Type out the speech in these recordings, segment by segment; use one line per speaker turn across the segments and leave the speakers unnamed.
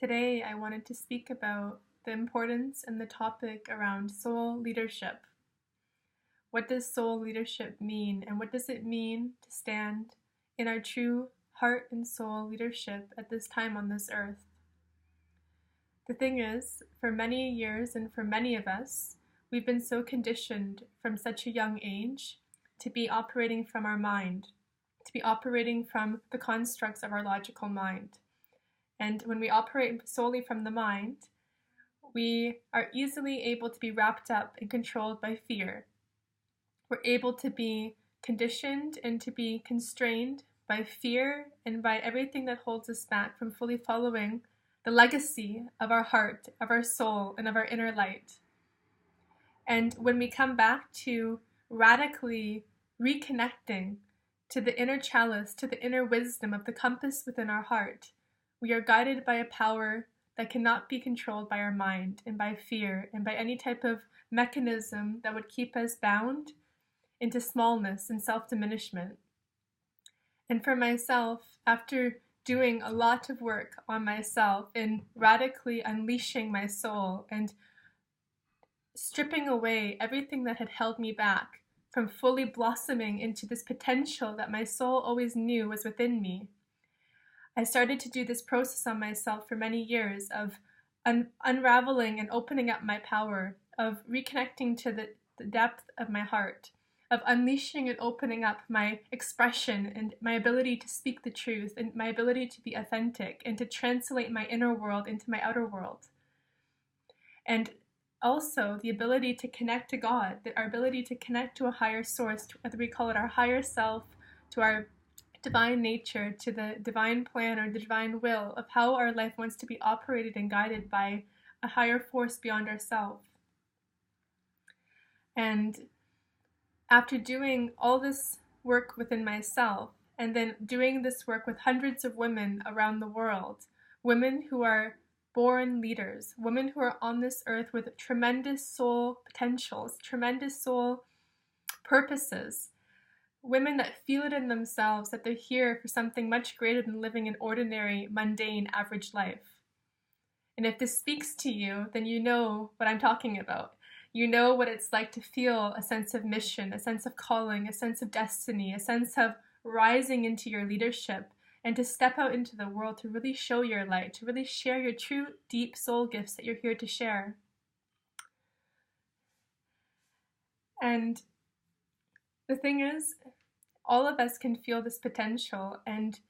Today, I wanted to speak about the importance and the topic around soul leadership. What does soul leadership mean, and what does it mean to stand in our true heart and soul leadership at this time on this earth? The thing is, for many years and for many of us, we've been so conditioned from such a young age to be operating from our mind, to be operating from the constructs of our logical mind. And when we operate solely from the mind, we are easily able to be wrapped up and controlled by fear. We're able to be conditioned and to be constrained by fear and by everything that holds us back from fully following the legacy of our heart, of our soul, and of our inner light. And when we come back to radically reconnecting to the inner chalice, to the inner wisdom of the compass within our heart, we are guided by a power that cannot be controlled by our mind and by fear and by any type of mechanism that would keep us bound into smallness and self-diminishment. And for myself, after doing a lot of work on myself in radically unleashing my soul and stripping away everything that had held me back from fully blossoming into this potential that my soul always knew was within me, I started to do this process on myself for many years of unraveling and opening up my power, of reconnecting to the depth of my heart, of unleashing and opening up my expression and my ability to speak the truth and my ability to be authentic and to translate my inner world into my outer world. And also the ability to connect to God, our ability to connect to a higher source, whether we call it our higher self, to our divine nature, to the divine plan or the divine will of how our life wants to be operated and guided by a higher force beyond ourselves. And after doing all this work within myself, and then doing this work with hundreds of women around the world, women who are born leaders, women who are on this earth with tremendous soul potentials, tremendous soul purposes, women that feel it in themselves that they're here for something much greater than living an ordinary, mundane, average life. And if this speaks to you, then you know what I'm talking about. You know what it's like to feel a sense of mission, a sense of calling, a sense of destiny, a sense of rising into your leadership, and to step out into the world to really show your light, to really share your true, deep soul gifts that you're here to share. And the thing is, all of us can feel this potential, and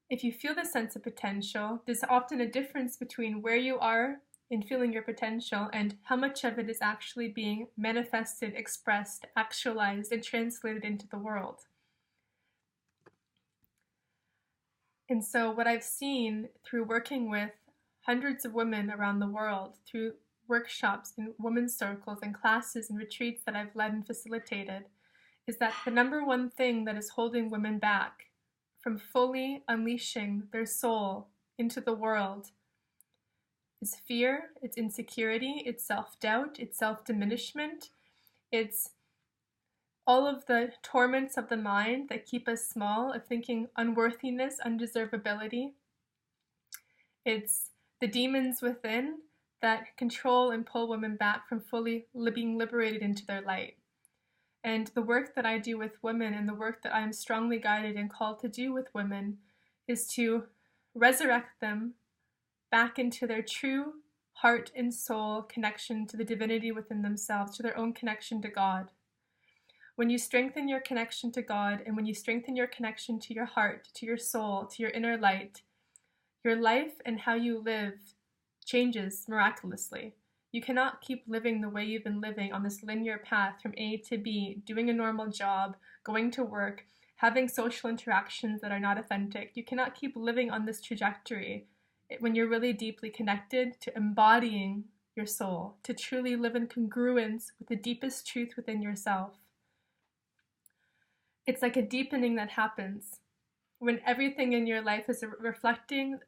if you feel this sense of potential, there's often a difference between where you are in feeling your potential and how much of it is actually being manifested, expressed, actualized, and translated into the world. And so what I've seen through working with hundreds of women around the world, through workshops and women's circles and classes and retreats that I've led and facilitated, is that the number one thing that is holding women back from fully unleashing their soul into the world is fear, it's insecurity, it's self-doubt, it's self-diminishment, it's all of the torments of the mind that keep us small, of thinking unworthiness, undeservability. It's the demons within that control and pull women back from fully being liberated into their light. And the work that I do with women and the work that I'm strongly guided and called to do with women is to resurrect them back into their true heart and soul connection to the divinity within themselves, to their own connection to God. When you strengthen your connection to God and when you strengthen your connection to your heart, to your soul, to your inner light, your life and how you live changes miraculously. You cannot keep living the way you've been living on this linear path from A to B, doing a normal job, going to work, having social interactions that are not authentic. You cannot keep living on this trajectory when you're really deeply connected to embodying your soul, to truly live in congruence with the deepest truth within yourself. It's like a deepening that happens when everything in your life is reflecting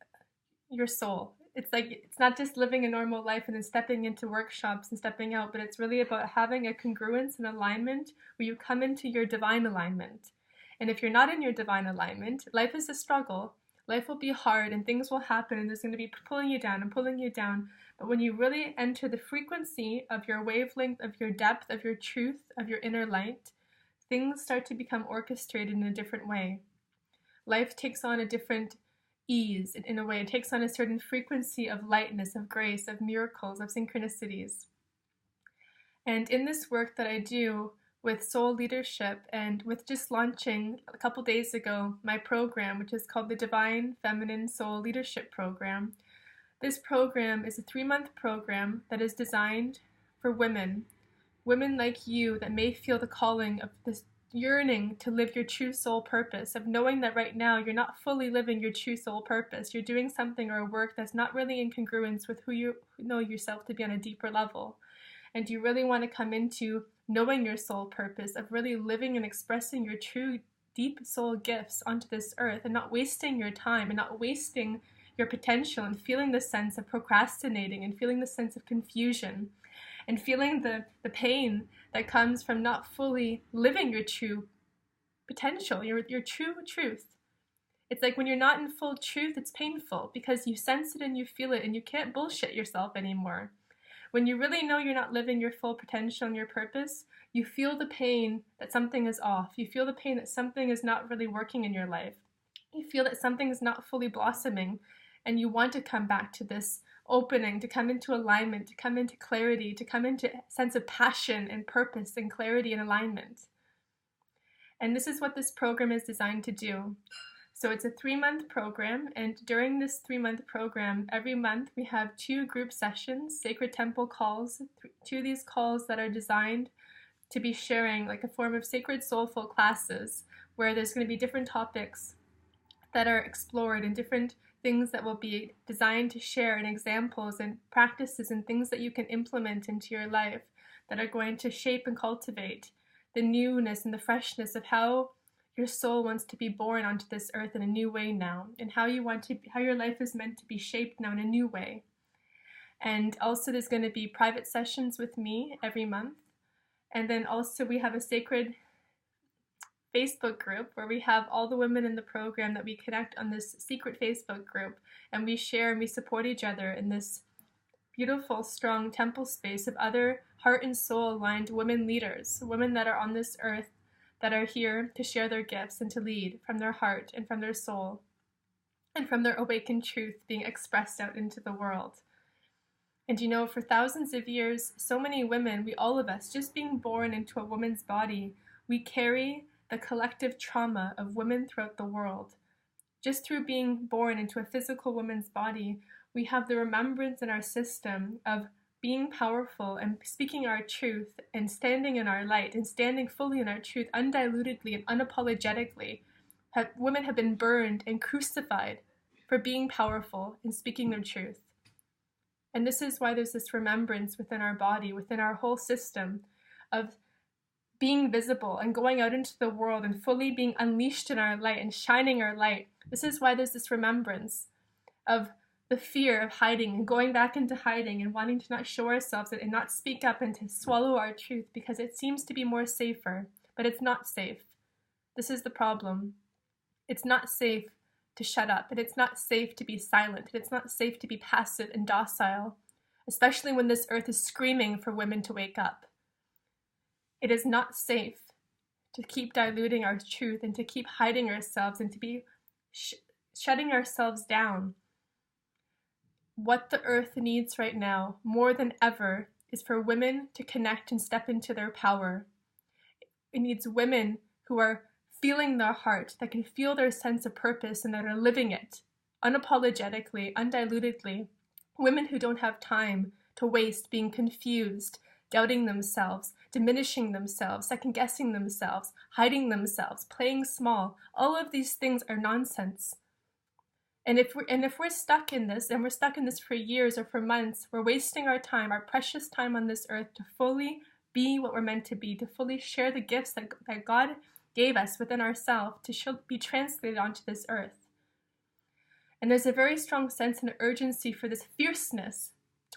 your soul. It's like, it's not just living a normal life and then stepping into workshops and stepping out, but it's really about having a congruence and alignment where you come into your divine alignment. And if you're not in your divine alignment, life is a struggle. Life will be hard and things will happen and there's going to be pulling you down and pulling you down. But when you really enter the frequency of your wavelength, of your depth, of your truth, of your inner light, things start to become orchestrated in a different way. Life takes on a different ease in a way. It takes on a certain frequency of lightness, of grace, of miracles, of synchronicities. And in this work that I do with soul leadership and with just launching a couple days ago my program, which is called the Divine Feminine Soul Leadership Program, this program is a 3-month program that is designed for women like you that may feel the calling of this yearning to live your true soul purpose, of knowing that right now you're not fully living your true soul purpose. You're doing something or a work that's not really in congruence with who you know yourself to be on a deeper level. And you really want to come into knowing your soul purpose, of really living and expressing your true deep soul gifts onto this earth and not wasting your time and not wasting your potential and feeling the sense of procrastinating and feeling the sense of confusion and feeling the pain that comes from not fully living your true potential, your true truth. It's like when you're not in full truth, it's painful because you sense it and you feel it and you can't bullshit yourself anymore. When you really know you're not living your full potential and your purpose, you feel the pain that something is off. You feel the pain that something is not really working in your life. You feel that something is not fully blossoming, and you want to come back to this opening, to come into alignment, to come into clarity, to come into a sense of passion and purpose and clarity and alignment. And this is what this program is designed to do. So it's a 3-month program, and during this 3-month program, every month we have 2 group sessions, Sacred Temple calls, 2 of these calls that are designed to be sharing like a form of sacred soulful classes where there's going to be different topics that are explored and different things that will be designed to share and examples and practices and things that you can implement into your life that are going to shape and cultivate the newness and the freshness of how your soul wants to be born onto this earth in a new way now, and how your life is meant to be shaped now in a new way. And also there's going to be private sessions with me every month. And then also we have a sacred Facebook group where we have all the women in the program that we connect on this secret Facebook group, and we share and we support each other in this beautiful, strong temple space of other heart and soul aligned women leaders, women that are on this earth that are here to share their gifts and to lead from their heart and from their soul and from their awakened truth being expressed out into the world. And you know, for thousands of years, so many women, all of us, just being born into a woman's body, we carry the collective trauma of women throughout the world. Just through being born into a physical woman's body, we have the remembrance in our system of being powerful and speaking our truth and standing in our light and standing fully in our truth undilutedly and unapologetically. Women have been burned and crucified for being powerful and speaking their truth. And this is why there's this remembrance within our body, within our whole system, of being visible and going out into the world and fully being unleashed in our light and shining our light. This is why there's this remembrance of the fear of hiding and going back into hiding and wanting to not show ourselves and not speak up and to swallow our truth because it seems to be more safer, but it's not safe. This is the problem. It's not safe to shut up, and it's not safe to be silent, and it's not safe to be passive and docile, especially when this earth is screaming for women to wake up. It is not safe to keep diluting our truth and to keep hiding ourselves and to be shutting ourselves down. What the earth needs right now, more than ever, is for women to connect and step into their power. It needs women who are feeling their heart, that can feel their sense of purpose and that are living it unapologetically, undilutedly. Women who don't have time to waste being confused, doubting themselves, diminishing themselves, second-guessing themselves, hiding themselves, playing small. All of these things are nonsense. And if we're stuck in this, and we're stuck in this for years or for months, we're wasting our time, our precious time on this earth to fully be what we're meant to be, to fully share the gifts that God gave us within ourselves to be translated onto this earth. And there's a very strong sense and urgency for this fierceness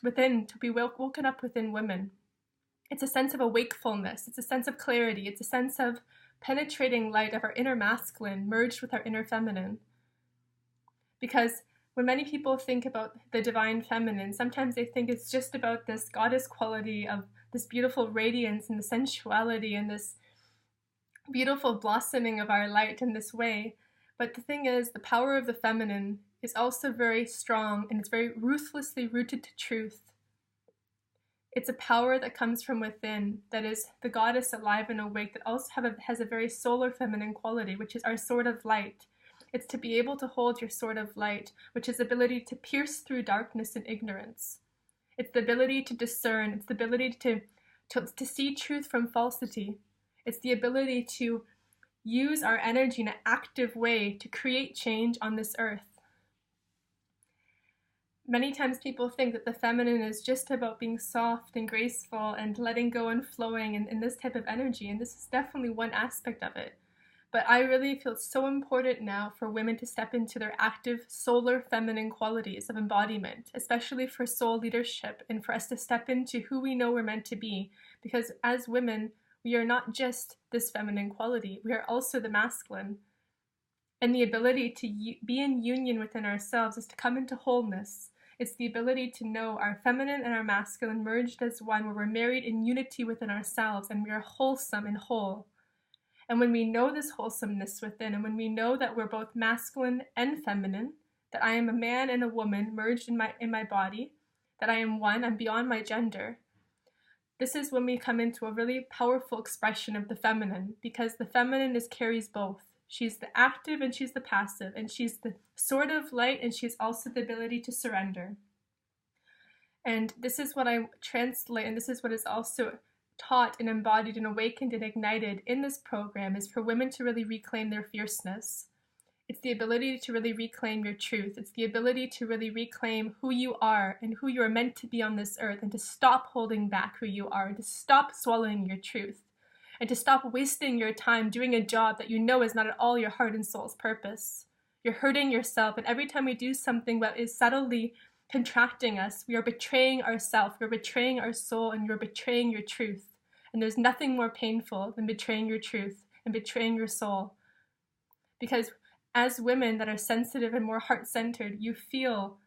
to be woken up within women. It's a sense of a wakefulness. It's a sense of clarity. It's a sense of penetrating light of our inner masculine merged with our inner feminine. Because when many people think about the divine feminine, sometimes they think it's just about this goddess quality of this beautiful radiance and the sensuality and this beautiful blossoming of our light in this way. But the thing is, the power of the feminine is also very strong, and it's very ruthlessly rooted to truth. It's a power that comes from within, that is the goddess alive and awake, that also has a very solar feminine quality, which is our sword of light. It's to be able to hold your sword of light, which is the ability to pierce through darkness and ignorance. It's the ability to discern. It's the ability to see truth from falsity. It's the ability to use our energy in an active way to create change on this earth. Many times people think that the feminine is just about being soft and graceful and letting go and flowing and this type of energy, and this is definitely one aspect of it. But I really feel it's so important now for women to step into their active solar feminine qualities of embodiment, especially for soul leadership, and for us to step into who we know we're meant to be. Because as women, we are not just this feminine quality, we are also the masculine. And the ability to be in union within ourselves is to come into wholeness. It's the ability to know our feminine and our masculine merged as one, where we're married in unity within ourselves and we are wholesome and whole. And when we know this wholesomeness within, and when we know that we're both masculine and feminine, that I am a man and a woman merged in my body, that I am one, I'm beyond my gender, this is when we come into a really powerful expression of the feminine, because the feminine carries both. She's the active and she's the passive, and she's the sword of light, and she's also the ability to surrender. And this is what I translate, and this is what is also taught and embodied and awakened and ignited in this program, is for women to really reclaim their fierceness. It's the ability to really reclaim your truth. It's the ability to really reclaim who you are and who you are meant to be on this earth, and to stop holding back who you are, and to stop swallowing your truth, and to stop wasting your time doing a job that you know is not at all your heart and soul's purpose. You're hurting yourself, and every time we do something that is subtly contracting us, we are betraying ourselves, we're betraying our soul, and you're betraying your truth. And there's nothing more painful than betraying your truth and betraying your soul. Because as women that are sensitive and more heart-centered, you feel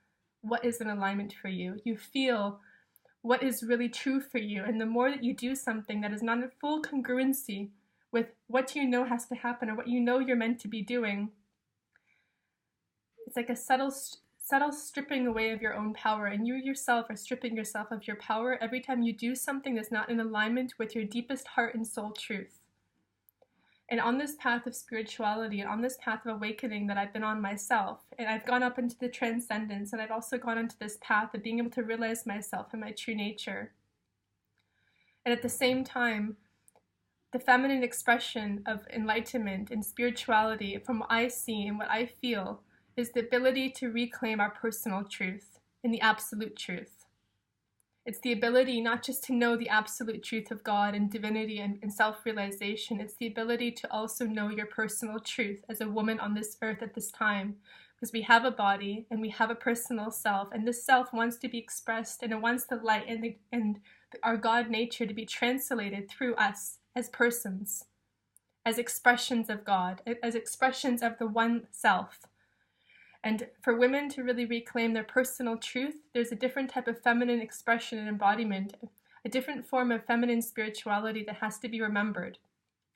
what is in alignment for you. You feel what is really true for you. And the more that you do something that is not in full congruency with what you know has to happen or what you know you're meant to be doing, it's like a subtle stripping away of your own power, and you yourself are stripping yourself of your power every time you do something that's not in alignment with your deepest heart and soul truth. And on this path of spirituality, and on this path of awakening that I've been on myself, and I've gone up into the transcendence, and I've also gone into this path of being able to realize myself and my true nature. And at the same time, the feminine expression of enlightenment and spirituality, from what I see and what I feel, is the ability to reclaim our personal truth and the absolute truth. It's the ability not just to know the absolute truth of God and divinity and self-realization, it's the ability to also know your personal truth as a woman on this earth at this time. Because we have a body and we have a personal self, and this self wants to be expressed, and it wants the light and our God nature to be translated through us as persons, as expressions of God, as expressions of the one self. And for women to really reclaim their personal truth, there's a different type of feminine expression and embodiment, a different form of feminine spirituality that has to be remembered.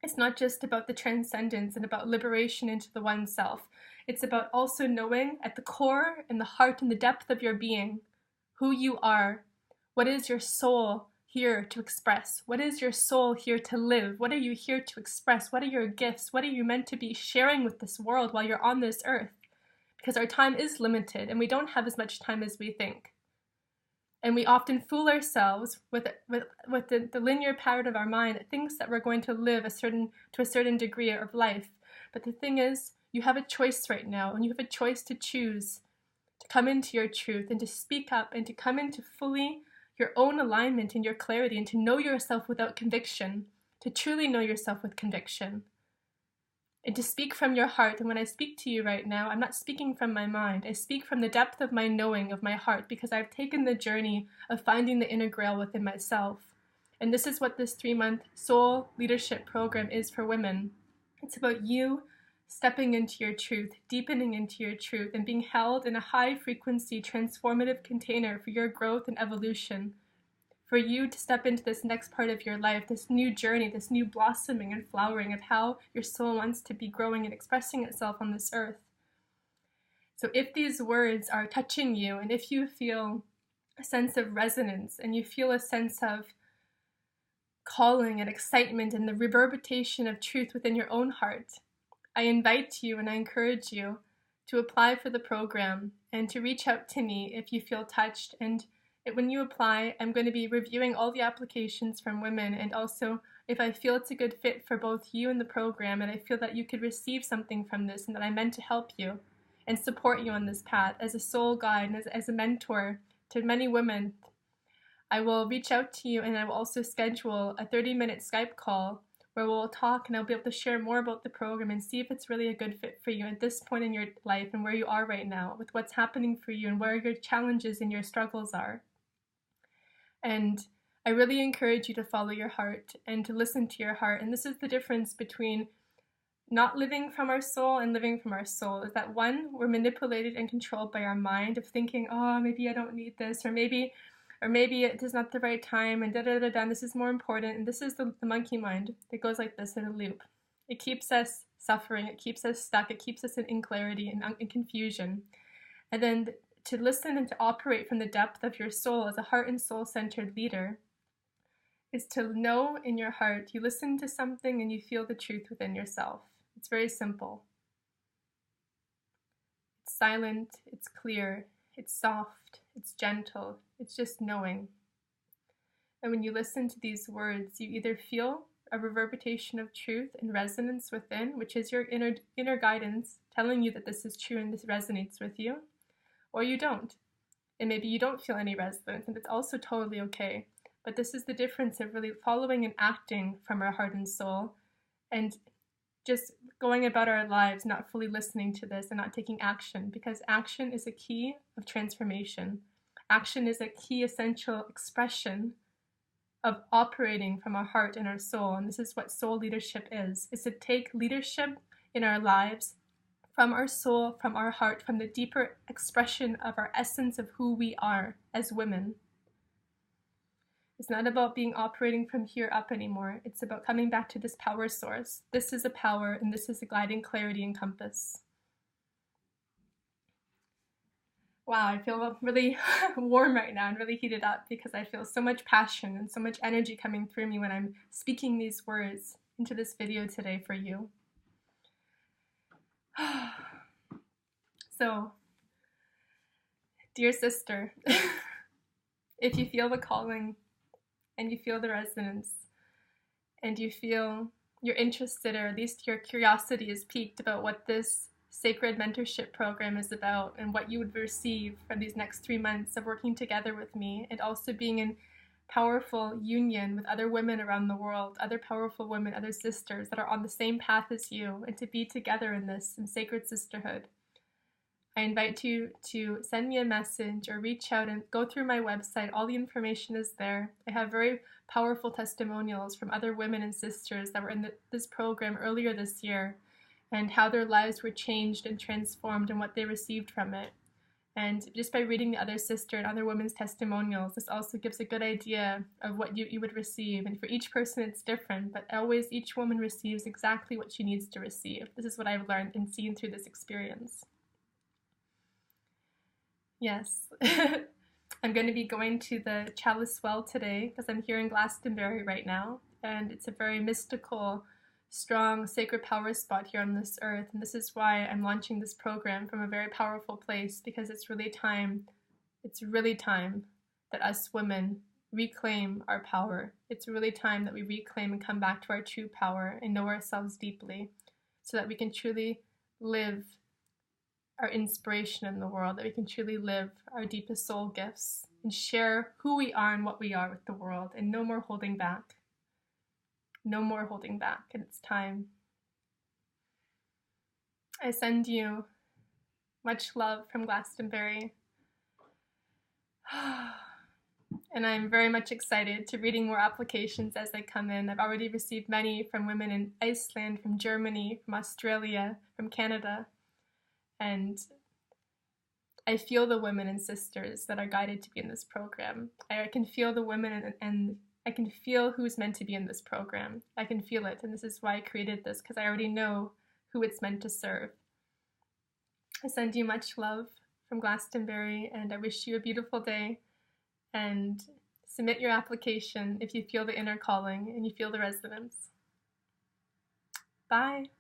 It's not just about the transcendence and about liberation into the one self. It's about also knowing at the core and the heart and the depth of your being who you are. What is your soul here to express? What is your soul here to live? What are you here to express? What are your gifts? What are you meant to be sharing with this world while you're on this earth? Because our time is limited and we don't have as much time as we think. And we often fool ourselves with the linear pattern of our mind that thinks that we're going to live to a certain degree of life. But the thing is, you have a choice right now, and you have a choice to choose to come into your truth and to speak up and to come into fully your own alignment and your clarity, and to know yourself without conviction, to truly know yourself with conviction. And to speak from your heart. And when I speak to you right now, I'm not speaking from my mind. I speak from the depth of my knowing of my heart, because I've taken the journey of finding the inner grail within myself. And this is what this 3-month soul leadership program is for women. It's about you stepping into your truth, deepening into your truth, and being held in a high-frequency, transformative container for your growth and evolution, for you to step into this next part of your life, this new journey, this new blossoming and flowering of how your soul wants to be growing and expressing itself on this earth. So if these words are touching you, and if you feel a sense of resonance, and you feel a sense of calling and excitement and the reverberation of truth within your own heart, I invite you and I encourage you to apply for the program and to reach out to me if you feel touched. And when you apply, I'm going to be reviewing all the applications from women, and also if I feel it's a good fit for both you and the program, and I feel that you could receive something from this and that I'm meant to help you and support you on this path as a soul guide and as a mentor to many women, I will reach out to you, and I will also schedule a 30-minute Skype call where we'll talk, and I'll be able to share more about the program and see if it's really a good fit for you at this point in your life and where you are right now with what's happening for you and where your challenges and your struggles are. And I really encourage you to follow your heart and to listen to your heart. And this is the difference between not living from our soul and living from our soul, is that one, we're manipulated and controlled by our mind of thinking, oh, maybe I don't need this, or maybe it is not the right time, and da-da-da-da, and this is more important. And this is the monkey mind that goes like this in a loop. It keeps us suffering, it keeps us stuck, it keeps us in inclarity and in confusion. And then to listen and to operate from the depth of your soul as a heart and soul-centered leader is to know in your heart, you listen to something and you feel the truth within yourself. It's very simple. It's silent, it's clear, it's soft, it's gentle, it's just knowing. And when you listen to these words, you either feel a reverberation of truth and resonance within, which is your inner guidance telling you that this is true and this resonates with you, or you don't. And maybe you don't feel any resonance, and it's also totally okay. But this is the difference of really following and acting from our heart and soul, and just going about our lives not fully listening to this and not taking action, because action is a key of transformation. Action is a key essential expression of operating from our heart and our soul. And this is what soul leadership is to take leadership in our lives from our soul, from our heart, from the deeper expression of our essence of who we are as women. It's not about being operating from here up anymore. It's about coming back to this power source. This is a power, and this is a guiding clarity and compass. Wow, I feel really warm right now and really heated up because I feel so much passion and so much energy coming through me when I'm speaking these words into this video today for you. So, dear sister, if you feel the calling, and you feel the resonance, and you feel you're interested, or at least your curiosity is piqued about what this sacred mentorship program is about and what you would receive from these next 3 months of working together with me, and also being in powerful union with other women around the world, other powerful women, other sisters that are on the same path as you, and to be together in this in sacred sisterhood, I invite you to send me a message or reach out and go through my website. All the information is there. I have very powerful testimonials from other women and sisters that were in this program earlier this year, and how their lives were changed and transformed and what they received from it. And just by reading the other sister and other women's testimonials, this also gives a good idea of what you would receive. And for each person it's different, but always each woman receives exactly what she needs to receive. This is what I've learned and seen through this experience. Yes, I'm going to be going to the Chalice Well today because I'm here in Glastonbury right now, and it's a very mystical, strong, sacred power spot here on this earth, and this is why I'm launching this program from a very powerful place, because it's really time that us women reclaim our power. It's really time that we reclaim and come back to our true power and know ourselves deeply, so that we can truly live our inspiration in the world, that we can truly live our deepest soul gifts and share who we are and what we are with the world, and no more holding back. No more holding back, and it's time. I send you much love from Glastonbury. and I'm very much excited to reading more applications as they come in. I've already received many from women in Iceland, from Germany, from Australia, from Canada, and I feel the women and sisters that are guided to be in this program. I can feel the women and I can feel who's meant to be in this program. I can feel it, and this is why I created this, because I already know who it's meant to serve. I send you much love from Glastonbury, and I wish you a beautiful day, and submit your application if you feel the inner calling and you feel the resonance. Bye.